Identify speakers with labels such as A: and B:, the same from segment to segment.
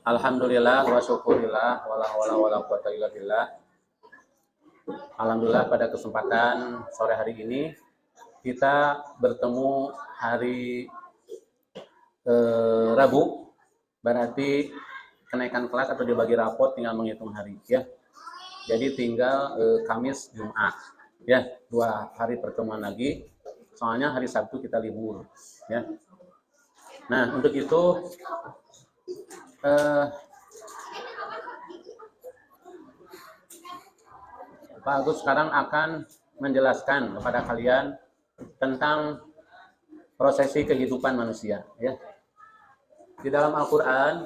A: Alhamdulillah wa syukurillah wala hawla wala quwata illa billah. Alhamdulillah pada kesempatan sore hari ini kita bertemu hari Rabu, berarti kenaikan kelas atau dibagi rapot tinggal menghitung hari ya. Jadi tinggal Kamis Jumat ya, 2 hari pertemuan lagi. Soalnya hari Sabtu kita libur ya. Nah, untuk itu Pak Agus sekarang akan menjelaskan kepada kalian tentang prosesi kehidupan manusia ya. Di dalam Al-Qur'an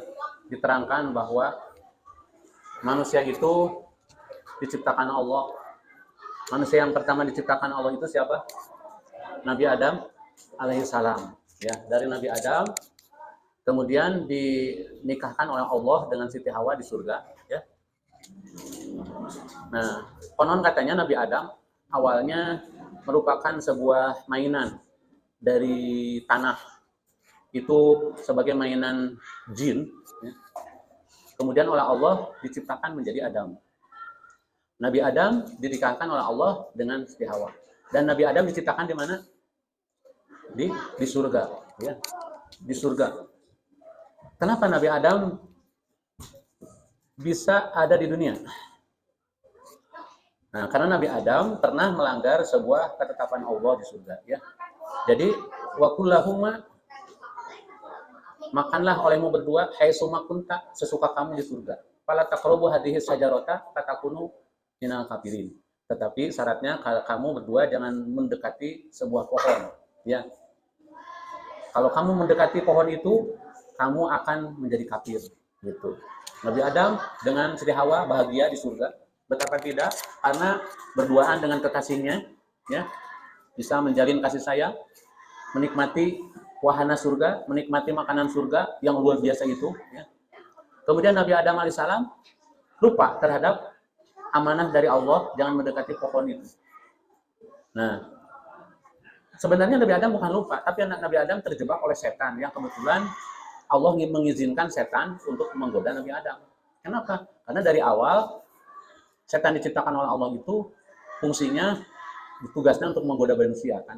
A: diterangkan bahwa manusia itu diciptakan Allah. Manusia yang pertama diciptakan Allah itu siapa? Nabi Adam alaihissalam ya. Dari Nabi Adam kemudian dinikahkan oleh Allah dengan Siti Hawa di surga ya. Nah, konon katanya Nabi Adam awalnya merupakan sebuah mainan dari tanah, itu sebagai mainan jin ya. Kemudian oleh Allah diciptakan menjadi Adam. Nabi Adam dinikahkan oleh Allah dengan Siti Hawa. Dan Nabi Adam diciptakan di mana? Di surga ya. Di surga. Kenapa Nabi Adam bisa ada di dunia? Nah, karena Nabi Adam pernah melanggar sebuah ketetapan Allah di surga ya. Jadi wakullahuma, makanlah olehmu berdua haitsuma kunta, sesuka kamu di surga. Fala taqrabu hadhihi syajarata fatakunu minal kafirin. Tetapi syaratnya kamu berdua jangan mendekati sebuah pohon ya. Kalau kamu mendekati pohon itu, kamu akan menjadi kafir gitu. Nabi Adam dengan Siti Hawa bahagia di surga. Betapa tidak, karena berduaan dengan kekasihnya ya, bisa menjalin kasih sayang, menikmati wahana surga, menikmati makanan surga yang luar biasa itu ya. Kemudian Nabi Adam alaihissalam lupa terhadap amanah dari Allah, jangan mendekati pohon itu. Nah, sebenarnya Nabi Adam bukan lupa, tapi anak Nabi Adam terjebak oleh setan yang kebetulan Allah mengizinkan setan untuk menggoda Nabi Adam. Kenapa? Karena dari awal setan diciptakan oleh Allah itu fungsinya, tugasnya untuk menggoda manusia kan.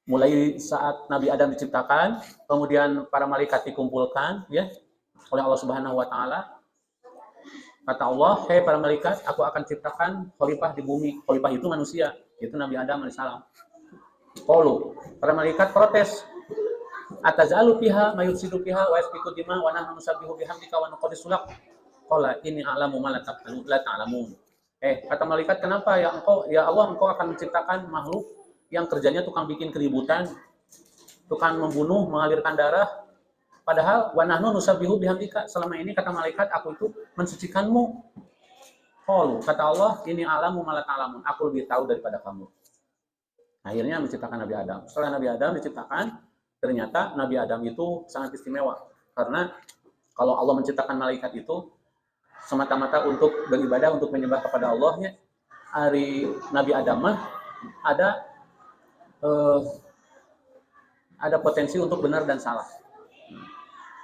A: Mulai saat Nabi Adam diciptakan, kemudian para malaikat dikumpulkan ya oleh Allah Subhanahu wa taala. Kata Allah, "Hei para malaikat, aku akan ciptakan khalifah di bumi." Khalifah itu manusia, itu Nabi Adam alaihissalam. Qalu, para malaikat protes. Atazalu fiha mayusidu fiha wa yasfiku dima wa nahnu nusabbihu bihamdika wa nuqaddisu lak. Qala inni a'lamu ma la ta'lamun. Kata malaikat, kenapa ya Allah engkau akan menciptakan makhluk yang kerjanya tukang bikin keributan, tukang membunuh, mengalirkan darah, padahal wa nahnu nusabbihu bihamdika, selama ini kata malaikat aku itu mensucikanmu. Qalu, kata Allah, inni a'lamu ma la ta'lamun, aku lebih tahu daripada kamu. Akhirnya menciptakan Nabi Adam. Setelah Nabi Adam diciptakan, ternyata Nabi Adam itu sangat istimewa. Karena kalau Allah menciptakan malaikat itu semata-mata untuk beribadah, untuk menyembah kepada Allahnya, hari Nabi Adam mah ada potensi untuk benar dan salah.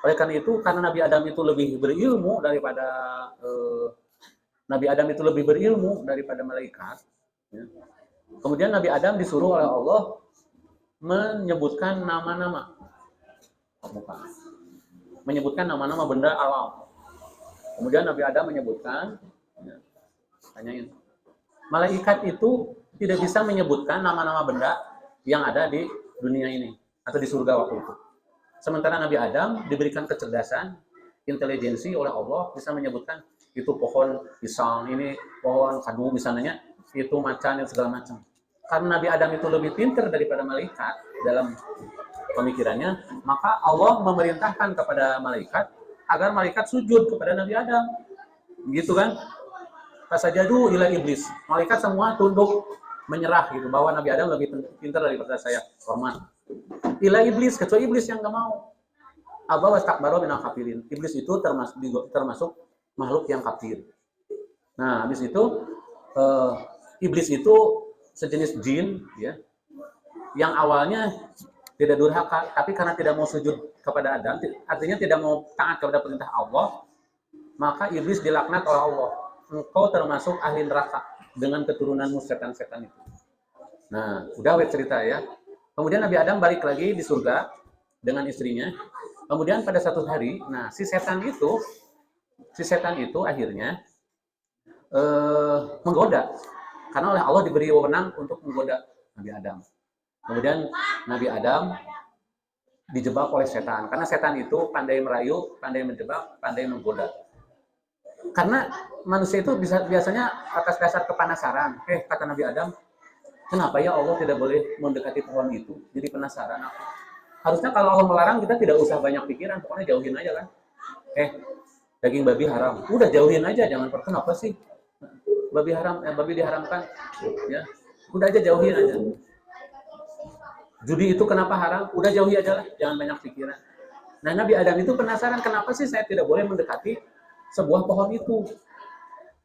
A: Oleh karena itu, karena Nabi Adam itu lebih berilmu daripada malaikat, ya. Kemudian Nabi Adam disuruh oleh Allah menyebutkan nama-nama benda alam. Kemudian Nabi Adam menyebutkan, ya, tanyain, malaikat itu tidak bisa menyebutkan nama-nama benda yang ada di dunia ini atau di surga waktu itu. Sementara Nabi Adam diberikan kecerdasan, intelijensi oleh Allah, bisa menyebutkan itu pohon pisang, ini pohon kadu misalnya, itu macan, dan segala macam. Karena Nabi Adam itu lebih pintar daripada malaikat dalam pemikirannya, maka Allah memerintahkan kepada malaikat agar malaikat sujud kepada Nabi Adam. Gitu kan? Fasajadu ila iblis. Malaikat semua tunduk menyerah gitu, bahwa Nabi Adam lebih pintar daripada saya. Hormat. Ila iblis, kecuali iblis yang enggak mau. Aba wastakbara minal kafirin. Iblis itu termasuk makhluk yang kafir. Nah, habis itu iblis itu sejenis jin ya, yang awalnya tidak durhaka, tapi karena tidak mau sujud kepada Adam, artinya tidak mau taat kepada perintah Allah, maka iblis dilaknat oleh Allah. Engkau termasuk ahli neraka dengan keturunanmu setan-setan itu. Nah, udah cerita ya. Kemudian Nabi Adam balik lagi di surga dengan istrinya. Kemudian pada satu hari, nah si setan itu akhirnya menggoda, karena oleh Allah diberi wewenang untuk menggoda Nabi Adam. Kemudian Nabi Adam dijebak oleh setan, karena setan itu pandai merayu, pandai menjebak, pandai menggoda. Karena manusia itu biasanya atas dasar kepanasaran. Kata Nabi Adam, kenapa ya Allah tidak boleh mendekati pohon itu? Jadi penasaran aku. Harusnya kalau Allah melarang kita tidak usah banyak pikiran, pokoknya jauhin aja kan. Daging babi haram, udah jauhin aja, jangan kenapa sih babi haram, babi diharamkan, ya udah aja jauhin aja. Judi itu kenapa haram, udah jauhi aja lah, jangan banyak pikiran. Nah Nabi Adam itu penasaran, kenapa sih saya tidak boleh mendekati sebuah pohon itu.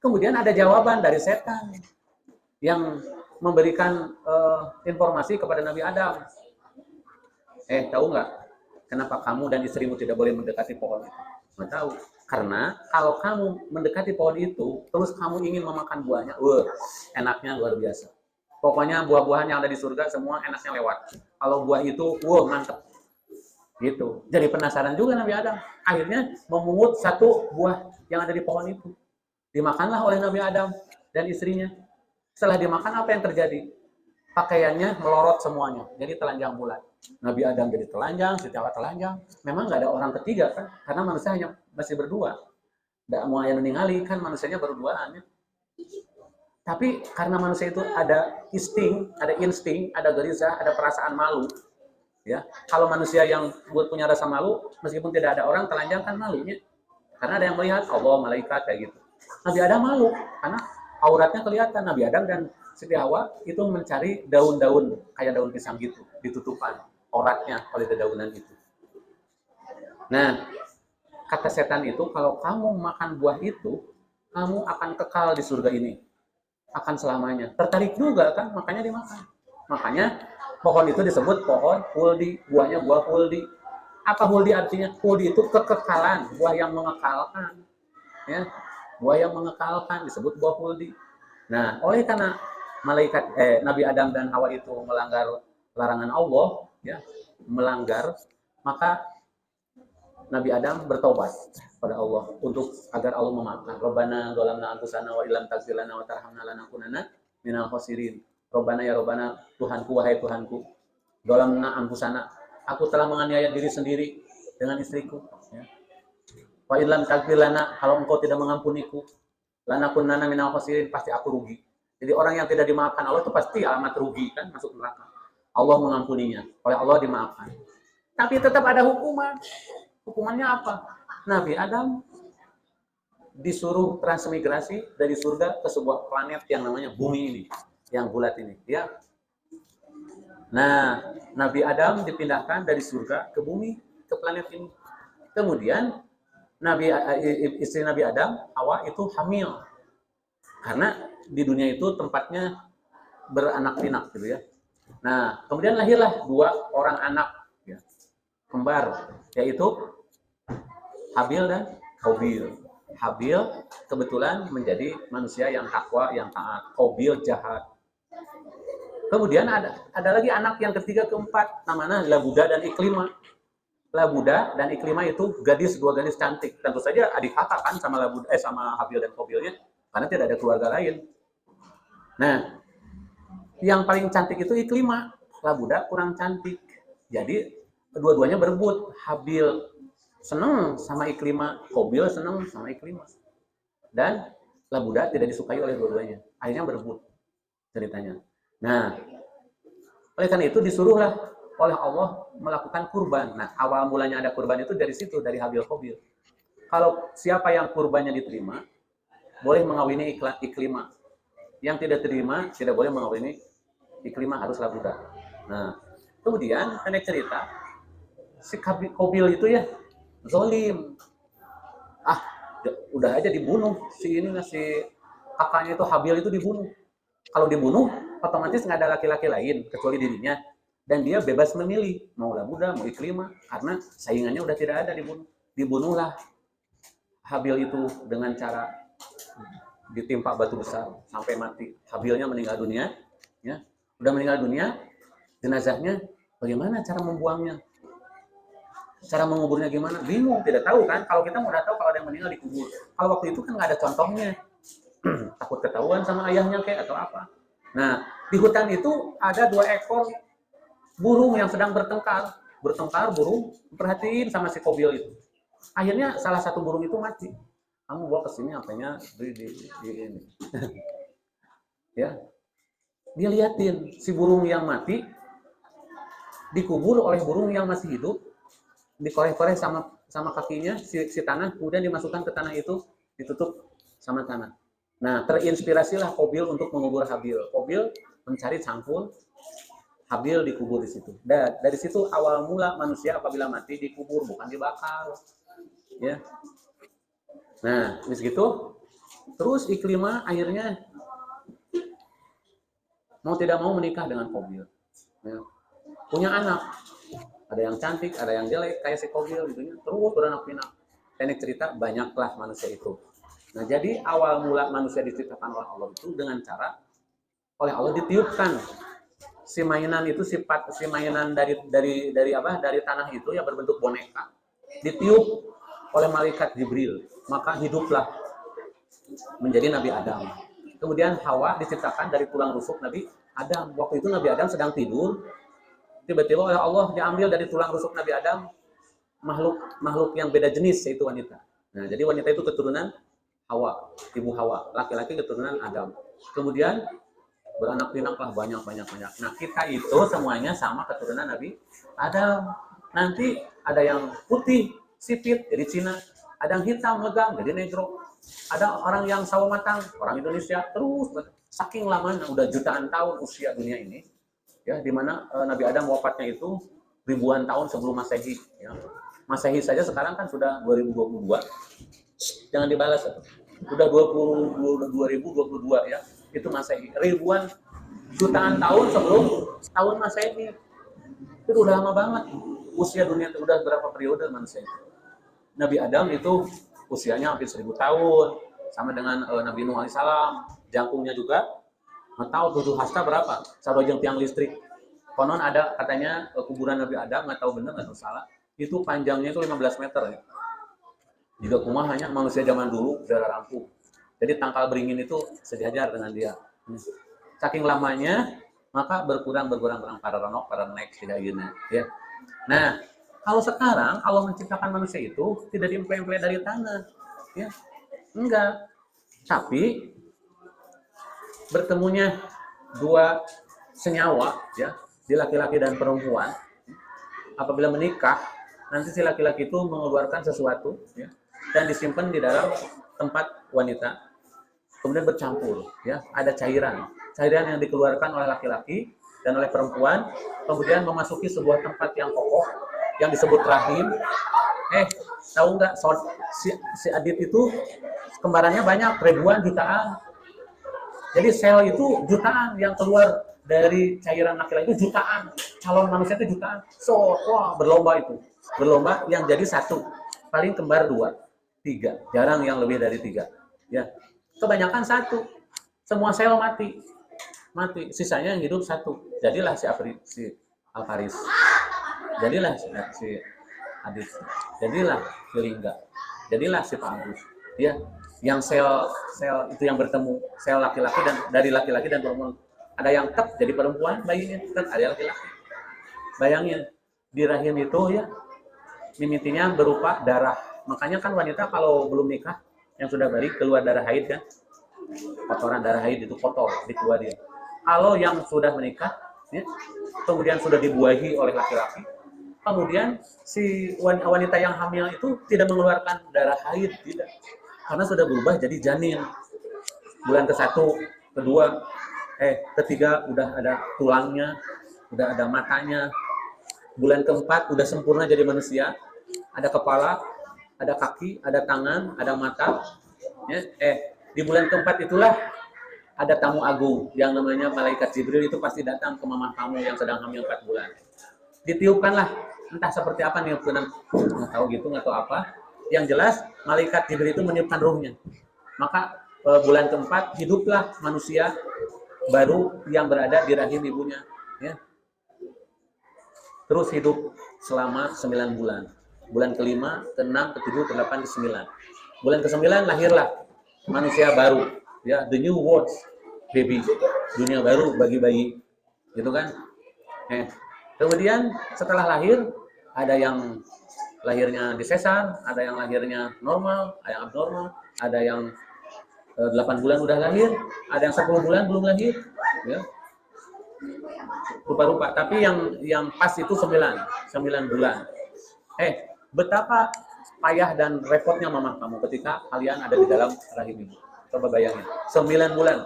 A: Kemudian ada jawaban dari setan yang memberikan informasi kepada Nabi Adam. Tahu nggak kenapa kamu dan istrimu tidak boleh mendekati pohon itu? Nggak tahu. Karena kalau kamu mendekati pohon itu, terus kamu ingin memakan buahnya, enaknya luar biasa. Pokoknya buah-buahan yang ada di surga semua enaknya lewat. Kalau buah itu, mantep. Gitu. Jadi penasaran juga Nabi Adam. Akhirnya memungut satu buah yang ada di pohon itu. Dimakanlah oleh Nabi Adam dan istrinya. Setelah dimakan, apa yang terjadi? Pakaiannya melorot semuanya, jadi telanjang bulat. Nabi Adam jadi telanjang, si Hawa telanjang. Memang nggak ada orang ketiga kan, karena manusia hanya masih berdua. Nggak mau yang ningali kan manusianya berduaan. Ya. Tapi karena manusia itu ada insting, ada gerisah, ada perasaan malu. Ya, kalau manusia yang punya rasa malu, meskipun tidak ada orang telanjang kan malunya. Karena ada yang melihat, Allah, malaikat kayak gitu. Nabi Adam malu karena auratnya kelihatan. Nabi Adam dan Siti Hawa itu mencari daun-daun kayak daun pisang gitu, ditutupan auratnya oleh dedaunan itu. Nah, kata setan itu, kalau kamu makan buah itu, kamu akan kekal di surga ini, akan selamanya. Tertarik juga kan, makanya dimakan. Makanya pohon itu disebut pohon huldi, buahnya buah huldi. Apa huldi artinya? Huldi itu kekekalan, buah yang mengekalkan. Ya, buah yang mengekalkan disebut buah huldi. Nah, oleh karena Nabi Adam dan Hawa itu melanggar larangan Allah, ya, melanggar, maka Nabi Adam bertobat pada Allah untuk agar Allah memaafkan. Rabbana dzalamna anfusana wa illam taghfir lana wa tarhamna lanakunanna minal khasirin. Rabbana ya Rabbana, Tuhanku, wahai Tuhanku, dzalamna anfusana, aku telah menganiaya diri sendiri dengan istriku, ya. Wa illam taghfir lana, kalau engkau tidak mengampuniku, lanakunanna minal khasirin, pasti aku rugi. Jadi orang yang tidak dimaafkan Allah itu pasti alamat rugi kan, masuk neraka. Allah mengampuninya, oleh Allah dimaafkan. Tapi tetap ada hukuman. Hukumannya apa? Nabi Adam disuruh transmigrasi dari surga ke sebuah planet yang namanya bumi ini, yang bulat ini, ya. Nah, Nabi Adam dipindahkan dari surga ke bumi, ke planet ini. Kemudian istri Nabi Adam, Hawa, itu hamil. Karena di dunia itu tempatnya beranak pinak gitu ya. Nah, kemudian lahirlah 2 orang anak, ya, kembar, yaitu Habil dan Qabil. Habil kebetulan menjadi manusia yang takwa, yang taat. Qabil jahat. Kemudian ada lagi anak yang ketiga, keempat, namanya Labuda dan Iklima. Labuda dan Iklima itu 2 gadis cantik. Tentu saja adik kakak kan sama sama Habil dan Qabilnya, karena tidak ada keluarga lain. Nah, yang paling cantik itu Iklima, Labuda kurang cantik. Jadi dua-duanya berebut. Habil senang sama Iklima, Qabil senang sama Iklima. Dan Labuda tidak disukai oleh dua-duanya. Akhirnya berebut ceritanya. Nah, oleh karena itu disuruhlah oleh Allah melakukan kurban. Nah, awal mulanya ada kurban itu dari situ, dari Habil Qabil. Kalau siapa yang kurbannya diterima, boleh mengawini Iklima. Yang tidak terima, tidak boleh mengawini Iklima, harus Labuda. Nah, kemudian ada cerita, si Qabil itu ya, zolim. Udah aja dibunuh. Si kakaknya itu Habil itu dibunuh. Kalau dibunuh, otomatis nggak ada laki-laki lain, kecuali dirinya. dan dia bebas memilih mau Labuda mau Iklimah karena saingannya udah tidak ada. Dibunuhlah Habil itu dengan cara ditimpa batu besar sampai mati. Habilnya meninggal dunia, ya. Udah meninggal dunia, jenazahnya bagaimana cara membuangnya? Cara menguburnya gimana? Bingung, tidak tahu kan? Kalau kita mau tahu kalau ada yang meninggal dikubur. Kalau waktu itu kan nggak ada contohnya. Takut ketahuan sama ayahnya kayak atau apa. Nah, di hutan itu ada 2 ekor burung yang sedang bertengkar. Bertengkar burung, perhatiin sama si Kobil itu. Akhirnya salah satu burung itu mati. Kamu bawa ke sini apanya di ini. Ya. Dia liatin si burung yang mati dikubur oleh burung yang masih hidup, dikoreh-koreh sama kakinya si tanah, kemudian dimasukkan ke tanah itu, ditutup sama tanah. Nah, terinspirasilah Kobil untuk mengubur Habil. Kobil mencari cangkul, Habil dikubur di situ. Dan dari situ awal mula manusia apabila mati dikubur, bukan dibakar. Ya. Nah, habis gitu, terus Iklimah akhirnya mau tidak mau menikah dengan Kobil. Ya. Punya anak. Ada yang cantik, ada yang jelek, kayak si Kobil gitu. Terus beranak pinak. Pendek cerita, banyaklah manusia itu. Nah, jadi awal mula manusia diciptakan oleh Allah itu dengan cara oleh Allah ditiupkan si mainan itu, si mainan dari tanah itu yang berbentuk boneka, ditiup oleh malaikat Jibril, maka hiduplah menjadi Nabi Adam. Kemudian Hawa diciptakan dari tulang rusuk Nabi Adam. Waktu itu Nabi Adam sedang tidur, tiba-tiba oleh Allah diambil dari tulang rusuk Nabi Adam makhluk yang beda jenis, yaitu wanita. Nah, jadi wanita itu keturunan Hawa, ibu Hawa, laki-laki keturunan Adam. Kemudian beranak pinaklah banyak. Nah, kita itu semuanya sama keturunan Nabi Adam. Nanti ada yang putih sipit jadi Cina, ada yang hitam legang jadi negro, ada orang yang sawo matang orang Indonesia. Terus saking lamanya, udah jutaan tahun usia dunia ini, ya, dimana Nabi Adam wafatnya itu ribuan tahun sebelum Masehi. Ya. Masehi saja sekarang kan sudah 2022. Jangan dibalas, udah 2022 ya, itu Masehi. Ribuan jutaan tahun sebelum tahun Masehi. Itu udah lama banget. Usia dunia itu udah berapa periode manusia itu. Nabi Adam itu usianya hampir 1000 tahun, sama dengan Nabi Nuh alaihissalam. Jangkungnya juga nggak tahu 7 hasta berapa, sarojeng tiang listrik. Konon ada katanya kuburan Nabi Adam, nggak tahu benar nggak tahu salah, itu panjangnya itu 15 meter ya. Jika kumah hanya manusia zaman dulu darah rampung. Jadi tangkal beringin itu sejajar dengan dia. Saking lamanya, maka berkurang para ronok, para naik tidak gini. Ya. Nah, kalau sekarang Allah menciptakan manusia itu tidak diemple-emple dari tanah, ya, enggak. Tapi bertemunya 2 senyawa, ya, di laki-laki dan perempuan. Apabila menikah, nanti si laki-laki itu mengeluarkan sesuatu, ya, dan disimpan di dalam tempat wanita, kemudian bercampur, ya, ada cairan yang dikeluarkan oleh laki-laki dan oleh perempuan, kemudian memasuki sebuah tempat yang kokoh yang disebut rahim. Tahu nggak, si Adit itu kembarannya banyak, ribuan, jutaan. Jadi sel itu jutaan yang keluar dari cairan laki-laki itu jutaan, calon manusia itu jutaan. So, wah, berlomba yang jadi 1, paling kembar 2, 3, jarang yang lebih dari 3. Ya, kebanyakan 1, semua sel mati, sisanya yang hidup 1. Jadilah si Alvaris, jadilah si Adit, jadilah si Lingga, jadilah si Pak Agus. Ya, yang sel itu yang bertemu, sel laki-laki dan dari laki-laki dan perempuan. Ada yang tetap jadi perempuan, bayinya tetap ada laki-laki. Bayangin, di rahim itu ya, mimitinya berupa darah. Makanya kan wanita kalau belum nikah, yang sudah balik keluar darah haid kan, kotoran darah haid itu kotor, dikeluarin. Kalau yang sudah menikah, ya, kemudian sudah dibuahi oleh laki-laki, kemudian si wanita yang hamil itu tidak mengeluarkan darah haid, tidak, karena sudah berubah jadi janin. Bulan ke-1, ke-2, ke-3 udah ada tulangnya, udah ada matanya. Bulan ke-4 udah sempurna jadi manusia, ada kepala, ada kaki, ada tangan, ada mata. Ya, di bulan ke-4 itulah ada tamu agung yang namanya malaikat Jibril, itu pasti datang ke mama kamu yang sedang hamil 4 bulan. Ditiupkanlah, entah seperti apa niupkan, nggak tahu gitu, nggak tahu apa. Yang jelas malaikat Jibril itu meniupkan ruhnya. Maka bulan keempat hiduplah manusia baru yang berada di rahim ibunya, ya. Terus hidup selama 9 bulan. Bulan kelima, ke-6, ke-7, ke-8, ke-9. Bulan ke-9 lahirlah manusia baru, ya, the new world baby, dunia baru bagi bayi, gitu kan? Kemudian setelah lahir, ada yang lahirnya disesar, ada yang lahirnya normal, ada yang abnormal, ada yang 8 bulan udah lahir, ada yang 10 bulan belum lahir, ya. Rupa-rupa, tapi yang pas itu 9 bulan. Betapa payah dan repotnya mama kamu ketika kalian ada di dalam rahim ibu. Coba bayangin, 9 bulan.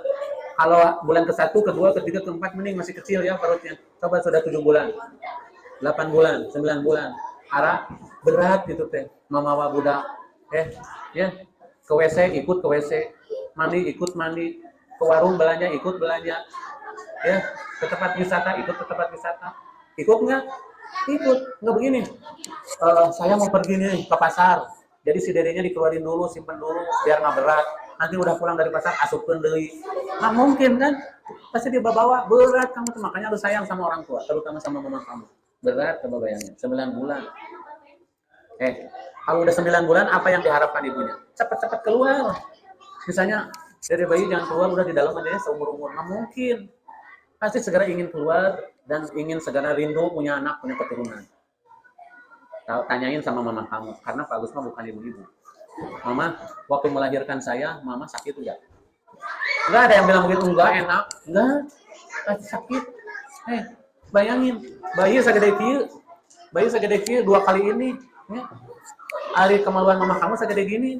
A: Kalau bulan ke-1, ke-2, ke-3, ke-4 mending masih kecil ya perutnya. Coba sudah 7 bulan, 8 bulan, 9 bulan. Ara berat gitu teh. Mama wa budak. Ya, ke WC ikut ke WC, mandi ikut mandi, ke warung belanja ikut belanja. Ya, ke tempat wisata ikut ke tempat wisata. Ikut nggak? Ikut. Nggak begini. Saya mau pergi nih ke pasar. Jadi si dedenya dikeluarin dulu, simpen dulu, biar nggak berat. Nanti udah pulang dari pasar, asupkan deui. Nggak mungkin kan? Pasti dia bawa berat kamu tuh. Makanya harus sayang sama orang tua, terutama sama mama kamu. Berat, coba bayangin. 9 bulan. Kalau udah 9 bulan, apa yang diharapkan ibunya? Cepat-cepat keluar. Misalnya, dari bayi jangan keluar, udah di dalam aja seumur-umur. Nggak mungkin. Pasti segera ingin keluar dan ingin segera rindu punya anak, punya keturunan. Tanyain sama mama kamu, karena Pak Agus mah bukan ibu-ibu. Mama, waktu melahirkan saya, mama sakit enggak? Enggak ada yang bilang begitu, enggak enak, enggak, pasti sakit. Bayangin, bayi segede kieu 2 kali ini, ya. Hari kemaluan mama kamu segede gini,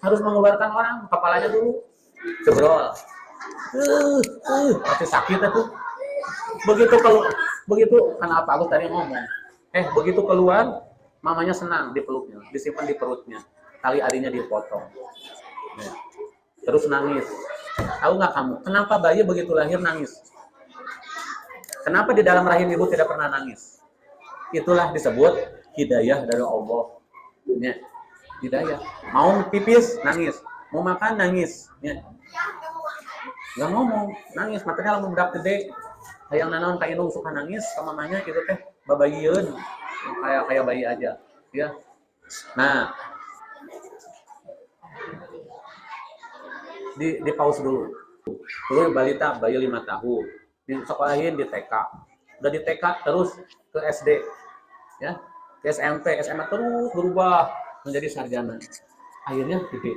A: harus mengeluarkan orang, kepalanya dulu, jebrol. Pasti sakit itu. Begitu kenapa Agus tadi ngomong. Begitu keluar, mamanya senang dipeluknya, disimpan di perutnya, tali arinya dipotong. Terus nangis. Tahu nggak kamu, kenapa bayi begitu lahir nangis? Kenapa di dalam rahim ibu tidak pernah nangis? Itulah disebut hidayah dari Allah. Ya. Hidayah. Mau pipis, nangis. Mau makan, nangis. Ya. Nggak ngomong, nangis. Matanya lamun budak gede. Hayang nanaon ka indung suka nangis sama mamanya gitu teh. Babayieun. Kayak bayi aja. Ya. Nah, di pause dulu. Dulu balita, bayi 5 tahun. Disekolahin di TK. Udah di TK terus ke SD. Ya. Ke SMP, SMA terus berubah menjadi sarjana. Akhirnya gede.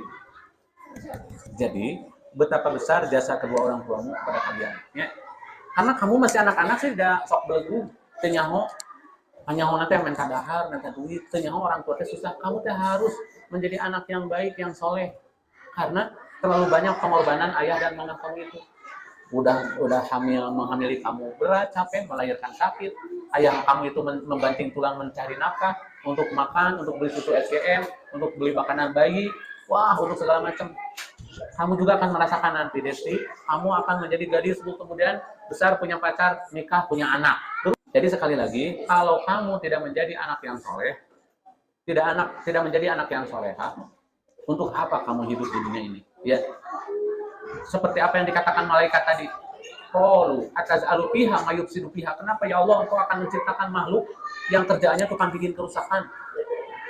A: Jadi, betapa besar jasa kedua orang tuamu kepada kalian. Ya. Karena kamu masih anak-anak sih udah sok belegu, teu nyaho. Nyaho nanti main kadahar, nanti duit, teu nyaho orang tua teh susah. Kamu teh harus menjadi anak yang baik, yang soleh. Karena terlalu banyak pengorbanan ayah dan mama kamu itu. Udah menghamili kamu berat, capek, melahirkan sakit. Ayah kamu itu membanting tulang mencari nafkah untuk makan, untuk beli susu SGM, untuk beli makanan bayi, untuk segala macam. Kamu juga akan merasakan nanti, Desti. Kamu akan menjadi gadis, kemudian besar, punya pacar, nikah, punya anak. Jadi sekali lagi, kalau kamu tidak menjadi anak yang soleh, tidak menjadi anak yang soleha, untuk apa kamu hidup di dunia ini? Ya. Seperti apa yang dikatakan malaikat tadi. Qalu ataz'alu fiha ma yufsidu fiha. Kenapa ya Allah engkau akan menciptakan makhluk yang kerjaannya tukang bikin kerusakan?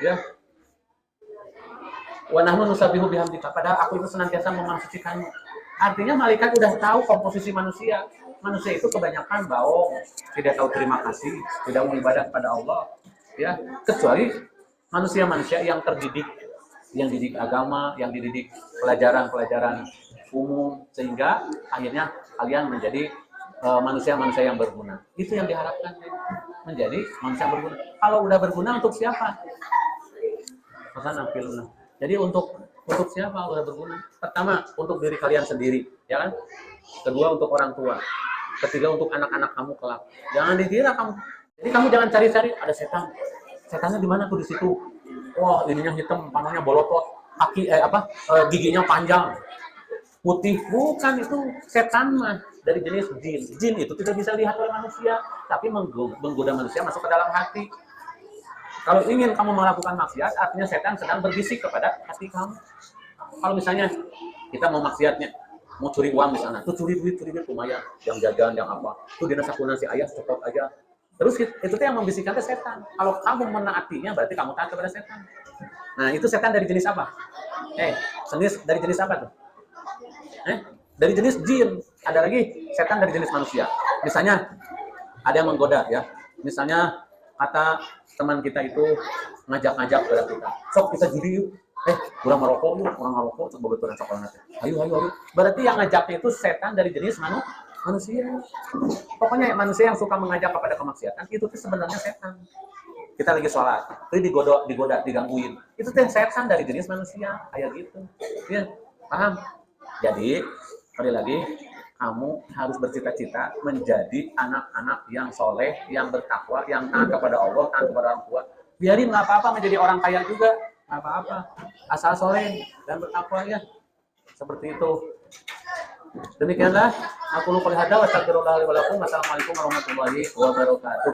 A: Ya. Wa nahnu nusabbihu bihamdika. Padahal aku itu senantiasa memansucikanmu. Artinya malaikat udah tahu komposisi manusia. Manusia itu kebanyakan bohong, tidak tahu terima kasih, tidak mau ibadah kepada Allah. Ya, kecuali manusia-manusia yang terdidik, yang didik agama, yang dididik pelajaran-pelajaran umum, sehingga akhirnya kalian menjadi manusia-manusia yang berguna. Itu yang diharapkan, menjadi manusia berguna. Kalau udah berguna untuk siapa? Jadi untuk siapa udah berguna? Pertama, untuk diri kalian sendiri, ya kan? Kedua, untuk orang tua. Ketiga, untuk anak-anak kamu kelak. Jangan dikira kamu. Jadi kamu jangan cari-cari ada setan. Setannya di mana tuh di situ? Wah, ininya hitam, panahnya bolotot, giginya panjang. Putih bukan, itu setan mah dari jenis jin. Jin itu tidak bisa lihat oleh manusia, tapi menggoda manusia masuk ke dalam hati. Kalau ingin kamu melakukan maksiat, artinya setan sedang berbisik kepada hati kamu. Kalau misalnya kita mau maksiatnya, mau curi uang di sana, tuh curi duit lumayan, yang jajan, yang apa, tuh dina sakuna si ayah cokot aja. Terus itu tuh yang membisikkan ke setan. Kalau kamu menaatinya, berarti kamu taat kepada setan. Nah, itu setan dari jenis apa? Jenis dari jenis apa tuh? Dari jenis jin. Ada lagi setan dari jenis manusia. Misalnya ada yang menggoda ya. Misalnya kata teman kita itu ngajak-ngajak kepada kita. Sok kita judi yuk. Kurang merokok yuk, kurang merokok, coba betul coklat. Ayo. Berarti yang ngajaknya itu setan dari jenis manusia. Pokoknya manusia yang suka mengajak kepada kemaksiatan itu tuh sebenarnya setan. Kita lagi sholat, itu digoda, digangguin. Itu tuh setan dari jenis manusia, kayak gitu. Ya, paham? Jadi, sekali lagi, kamu harus bercita-cita menjadi anak-anak yang soleh, yang bertakwa, yang taat kepada Allah, taat kepada orang tua. Biarin nggak apa-apa menjadi orang kaya juga, nggak apa-apa. Asal soleh dan bertakwa ya. Seperti itu. Demikianlah aku lupa hadza wa astagfirullahaladzim. Wassalamualaikum warahmatullahi wabarakatuh.